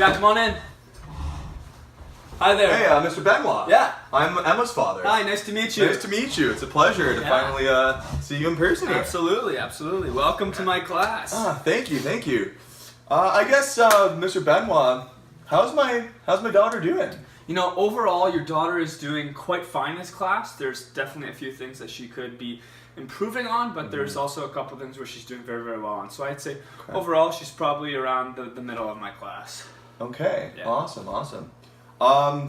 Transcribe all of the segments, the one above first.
Yeah, come on in. Hi there. Hey, Mr. Benoit. Yeah. I'm Emma's father. Hi, nice to meet you. Nice to meet you. It's a pleasure to finally see you in person here. Absolutely, absolutely. Welcome to my class. Thank you, thank you. I guess, Mr. Benoit, how's my daughter doing? You know, overall, your daughter is doing quite fine in this class. There's definitely a few things that she could be improving on, but there's also a couple things where she's doing very, very well on. So I'd say overall, she's probably around the middle of my class. Okay, Yeah. awesome.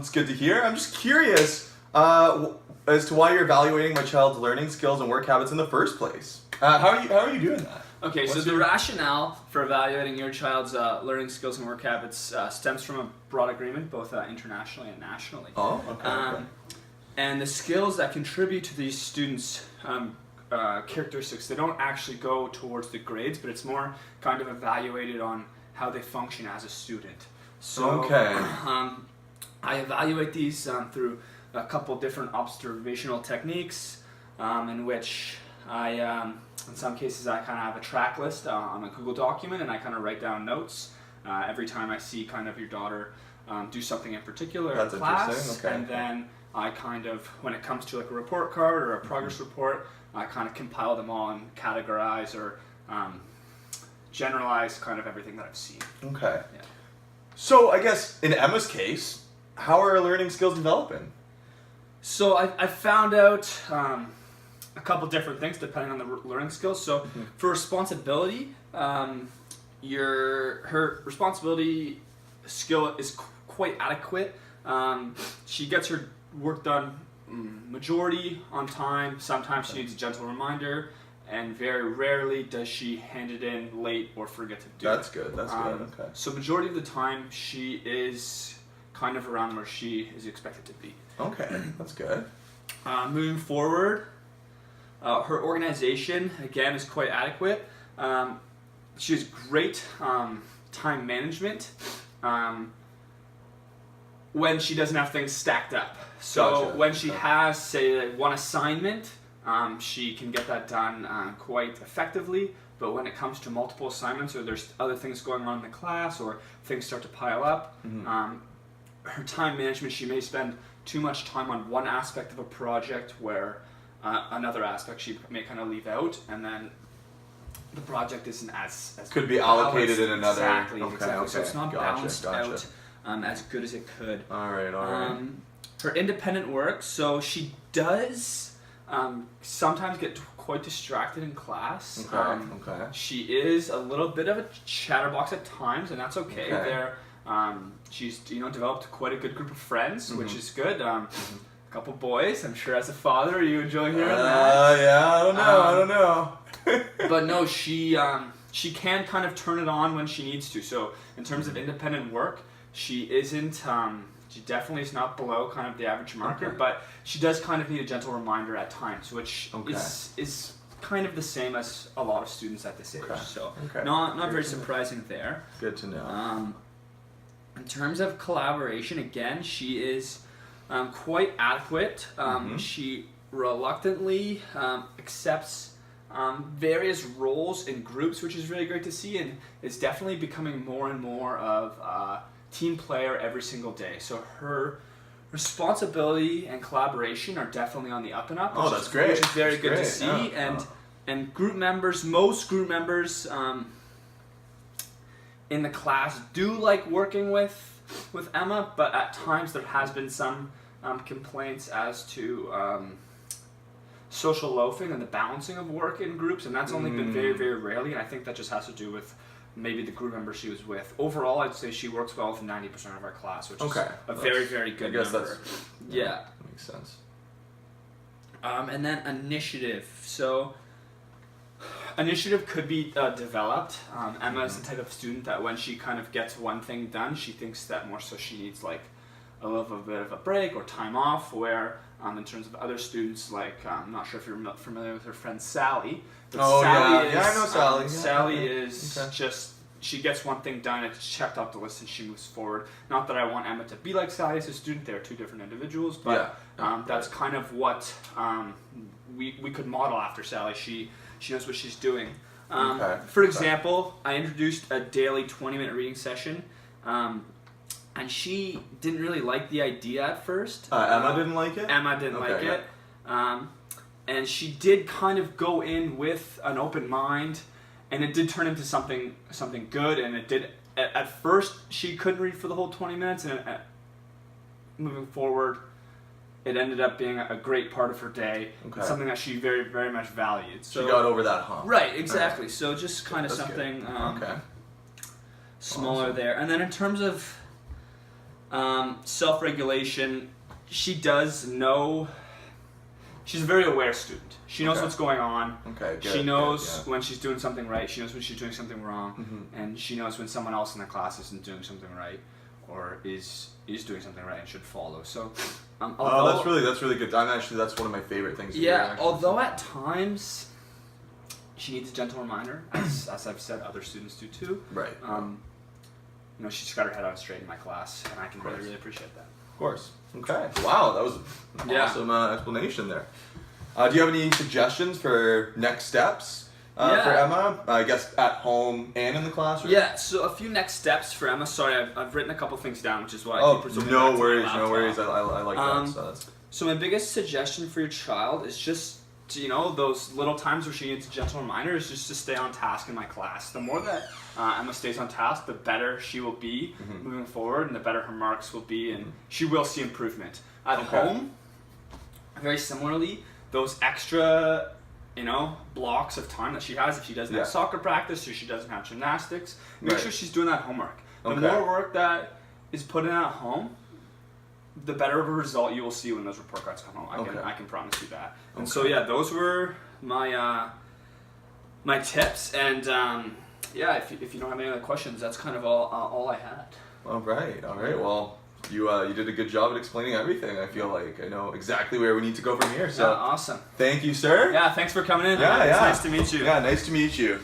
It's good to hear. I'm just curious as to why you're evaluating my child's learning skills and work habits in the first place. How are you doing that? Okay, so the rationale for evaluating your child's learning skills and work habits stems from a broad agreement, both internationally and nationally. Oh, okay. And the skills that contribute to these students' characteristics, they don't actually go towards the grades, but it's more kind of evaluated on how they function as a student. So, I evaluate these through a couple different observational techniques in which in some cases I kind of have a track list on a Google document and I kind of write down notes every time I see kind of your daughter do something in particular in class. And then I kind of, when it comes to like a report card or a progress report, I kind of compile them all and categorize or generalize kind of everything that I've seen. Okay. Yeah. So I guess in Emma's case, how are her learning skills developing? So I found out a couple different things depending on the learning skills. So for responsibility, her responsibility skill is quite adequate. She gets her work done majority on time. Sometimes she needs a gentle reminder, and very rarely does she hand it in late or forget to do it. That's good. Okay. So majority of the time she is kind of around where she is expected to be. Okay, that's good. Moving forward, her organization, again, is quite adequate. She has great time management when she doesn't have things stacked up. So when she has, say, one assignment, she can get that done quite effectively. But when it comes to multiple assignments or there's other things going on in the class or things start to pile up, her time management, she may spend too much time on one aspect of a project where another aspect she may kind of leave out, and then the project isn't as could be allocated in another. Exactly. So it's not balanced out as good as it could. All right. Her independent work, so she does sometimes get quite distracted in class. Okay. She is a little bit of a chatterbox at times, and that's okay. She's developed quite a good group of friends, which is good. A couple boys. I'm sure as a father you enjoy hearing that. Yeah, I don't know. But no, she can kind of turn it on when she needs to. So in terms of independent work, she isn't. She definitely is not below kind of the average marker, but she does kind of need a gentle reminder at times, which is kind of the same as a lot of students at this age. So not very surprising there. Good to know. In terms of collaboration, again, she is quite adequate. She reluctantly accepts various roles in groups, which is really great to see, and is definitely becoming more and more of a team player every single day. So her responsibility and collaboration are definitely on the up and up. That's great. Which is very good to see. And group members, most group members in the class do like working with Emma, but at times there has been some complaints as to social loafing and the balancing of work in groups, and that's only been very, very rarely, and I think that just has to do with maybe the group member she was with. Overall, I'd say she works well with 90% of our class, which is a very, very good number. That makes sense. And then initiative. So initiative could be developed. Emma is the type of student that when she kind of gets one thing done, she thinks that more so she needs like a little bit of a break or time off, where in terms of other students, like I'm not sure if you're familiar with her friend Sally, but Sally is, I know Sally. Sally is just, she gets one thing done, it's checked off the list, and she moves forward. Not that I want Emma to be like Sally as a student, they're two different individuals, but that's kind of what we could model after Sally. She knows what she's doing. For example, I introduced a daily 20-minute reading session and she didn't really like the idea at first. Emma didn't like it? Emma didn't like it. And she did kind of go in with an open mind, and it did turn into something good, and it did. At first, she couldn't read for the whole 20 minutes, and moving forward, it ended up being a great part of her day. Okay. Something that she very, very much valued. So, she got over that hump. Right, exactly. So just kind of That's something okay. smaller Awesome. there. And then in terms of self-regulation, she does know. She's a very aware student. She knows what's going on. Okay, good. She knows good, when she's doing something right. She knows when she's doing something wrong, and she knows when someone else in the class isn't doing something right, or is doing something right and should follow. So, oh, that's really good. That's one of my favorite things. Yeah, although at times she needs a gentle reminder, as I've said, other students do too. Right. You know, she's got her head on straight in my class, and I can really appreciate that. Of course. Okay. Wow, that was an awesome explanation there. Do you have any suggestions for next steps for Emma? I guess at home and in the classroom? Yeah, so a few next steps for Emma. Sorry, I've written a couple things down, which is why I keep resuming no back to worries, my no worries. laptop. I like that. So my biggest suggestion for your child is just to, those little times where she needs a gentle reminder is just to stay on task in my class. The more that Emma stays on task, the better she will be moving forward, and the better her marks will be, and she will see improvement. At home, very similarly, those extra, blocks of time that she has, if she doesn't have soccer practice or she doesn't have gymnastics, make sure she's doing that homework. The more work that is put in at home, the better of a result you will see when those report cards come home. I can promise you that. And so those were my my tips. And if you don't have any other questions, that's kind of all I had. All right. Well, you did a good job at explaining everything. I feel like I know exactly where we need to go from here. So awesome. Thank you, sir. Yeah, thanks for coming in. Yeah, It's nice to meet you. Yeah, nice to meet you.